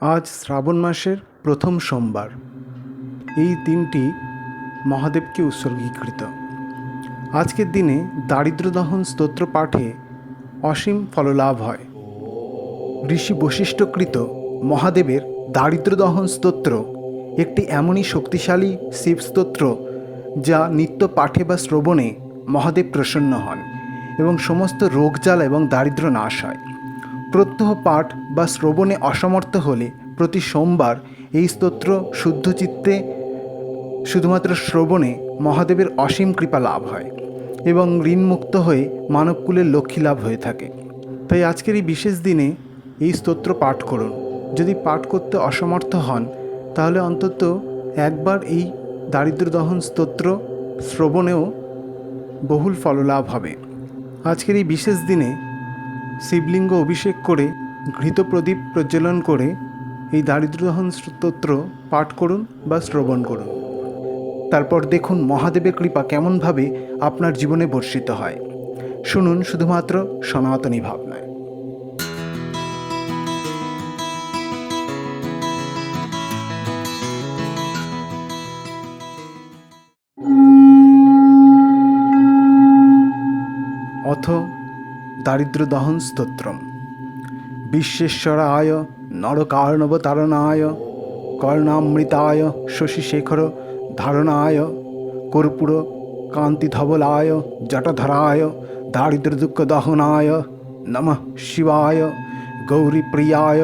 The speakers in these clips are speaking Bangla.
আজ শ্রাবণ মাসের প্রথম সোমবার। এই দিনটি মহাদেবকে উৎসর্গীকৃত। আজকের দিনে দারিদ্র্য দহন স্তোত্র পাঠে অসীম ফললাভ হয়। ঋষি বশিষ্ঠকৃত মহাদেবের দারিদ্র্য দহন স্তোত্র একটি এমনই শক্তিশালী শিব স্তোত্র যা নিত্য পাঠে বা শ্রবণে মহাদেব প্রসন্ন হন এবং সমস্ত রোগজ্বালা এবং দারিদ্র্য নাশ হয়। প্রত্যহ পাঠ বা শ্রবণে অসমর্থ হলে প্রতি সোমবার এই স্তোত্র শুদ্ধ চিত্তে শুধুমাত্র শ্রবণে মহাদেবের অসীম কৃপা লাভ হয় এবং ঋণমুক্ত হয়ে মানবকুলের লক্ষ্মী লাভ হয়ে থাকে। তাই আজকের এই বিশেষ দিনে এই স্তোত্র পাঠ করুন। যদি পাঠ করতে অসমর্থ হন তাহলে অন্তত একবার এই দারিদ্র্য দহন স্তোত্র শ্রবণেও বহুল ফললাভ হবে। আজকের এই বিশেষ দিনে শিবলিঙ্গ অভিষেক করে ঘৃত প্রদীপ প্রজ্বলন করে এই দারিদ্র্য দহন স্তোত্র পাঠ করুন বা শ্রবণ করুন। তারপর দেখুন মহাদেবের কৃপা কেমনভাবে আপনার জীবনে বর্ষিত হয়। শুনুন শুধুমাত্র সনাতনী ভাবনায়। অথ দারিদ্র্য দহন স্তোত্রম। বিশ্বেশ্বরায় নরকার্ণবতারণায় কর্ণামৃতায় শশীশেখর ধারণায় কর্পূর কান্তিধবলায় জটধরায় দারিদ্র্য দুঃখ দহনায় নমঃ শিবায় গৌরীপ্রিয়ায়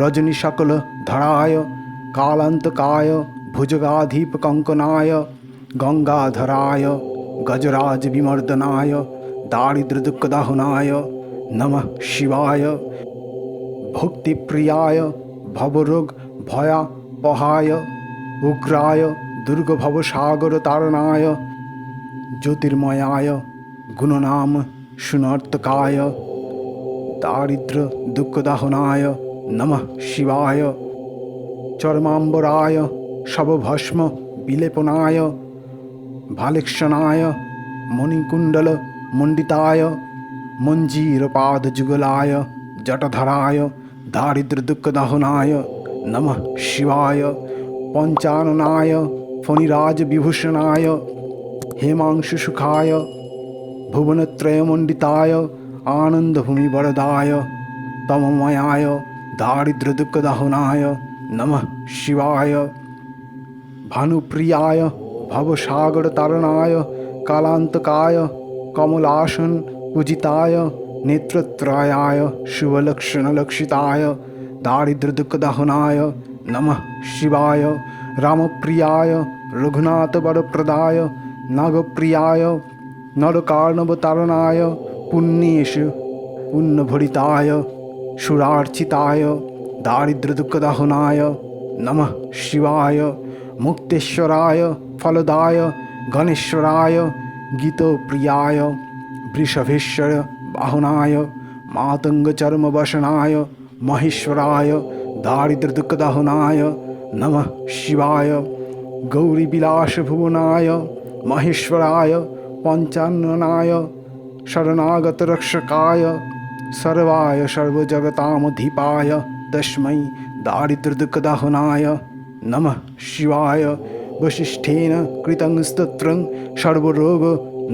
রজনী সকল ধরায় কালান্তকায় ভুজগাধীপ কঙ্কনায় গঙ্গাধরায় গজরাজ বিমর্দনায় দারিদ্র্য দুঃখ দহনায় নমঃ শিবায় ভক্তিপ্রিয়ায় ভবরোগ ভয়াপহায় উগ্রায় দুর্গভবসাগর তারণায় জ্যোতির্ময়ায় গুণনাম সুনর্তকায় দারিদ্র্য দুঃখদাহনায় নমঃ শিবায় চর্মাম্বরায় শবভস্ম বিলেপনায় ভালেক্ষণায় মণিকুণ্ডল মণ্ডিতায় মঞ্জীরপাদযুগলায় জটধরায় দারিদ্র্য দুঃখদহনায় নমঃ শিবায় পঞ্চাননায় ফণিরাজ বিভূষণায় হেমাংশুসুখায় ভুবনত্রয়মণ্ডিতায় আনন্দভূমিবরদায় তমময়ায় দারিদ্র্য দুঃখদহনায় নমঃ শিবায় ভানুপ্রিয়ায় ভবসাগরতারণায় কালান্তকায় কমলাসন পূজিতায় নেত্রত্রয়ায় শুভলক্ষণলক্ষিতায় দারিদ্র্য দুঃখদহনায় নমঃ শিবায় রামপ্রিয়ায় রঘুনাথবরপ্রদায় নাগপ্রিয়ায় নরকার্ণবতারণায় পুণ্যেষু পুণ্যভরিতায় সুরার্চিতায় দারিদ্র্য দুঃখদহনায় নমঃ শিবায় মুক্তেশ্বরায় ফলদায় গণেশ্বরায় গীতপ্রিয়ায় বৃষভেশ্বর বাহনায় মাতঙ্গচর্মবসনায় মহেশ্বরায় দারিদ্র্য দুঃখদহনায় নমঃ শিবায় গৌরীবিলাসভুবনায় মহেশ্বরায় পঞ্চাননায় শরণাগতরক্ষকায় সর্বায় সর্বজগতামধিপায় তস্मै দারিদ্র্য দুঃখদহনায় নমঃ শিবায় বশিষ্ঠেন কৃतं স্তোত্রং সর্বরোগ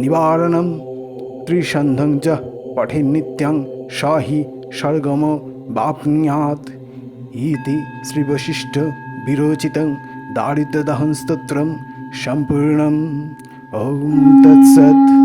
নিবারণম ত্রিসন্ধং চ পঠেন্নিত্যং স হি স্বর্গমো বাপ্নুয়াৎ ইতি শ্রীবশিষ্ঠ বিরচিतं দারিদ্র্য দহন স্তোত্রম সম্পূর্ণম। ওম তৎসৎ।